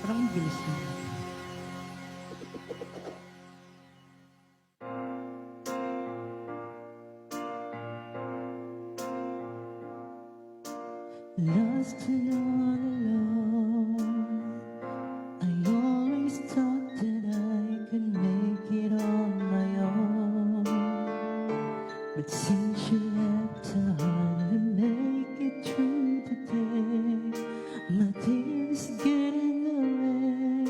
Parang ang bilis na. Lost and all alone, I always thought that I could make it on my own. But since you left, I hardly make it through the day. My tears get in the way,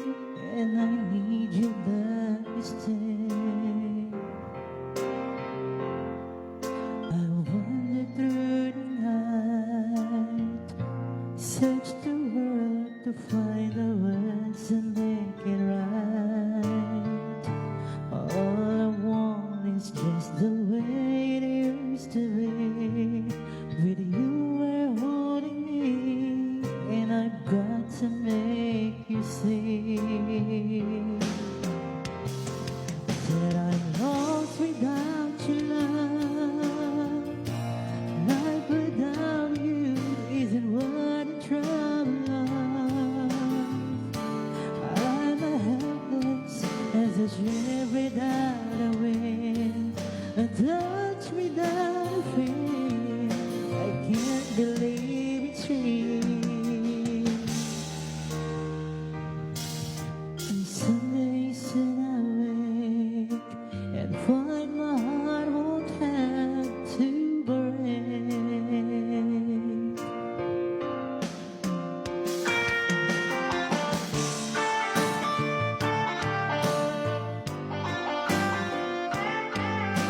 and I need you back to stay. I wander through the night, search the world to find the words and make it right. All I want is just the way it used to be. With you were holding me, and I've got to make you see that I'm lost without your love. Life without you isn't worth the trouble of. I'm helpless as a ship without a wind, a touch without a fear. I can't believe it's real. And some days when I wake and find my heart won't have to break.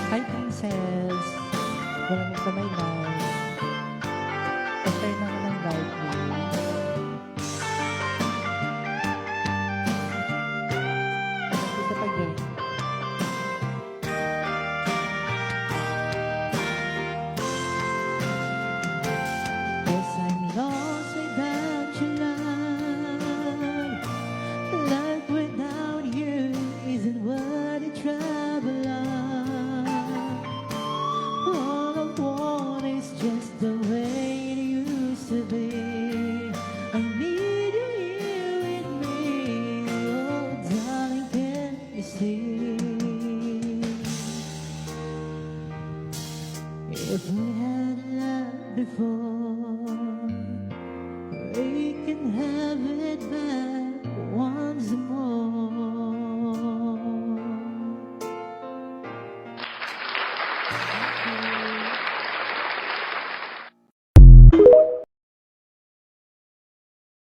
Hi, Princess. Walang kamay na.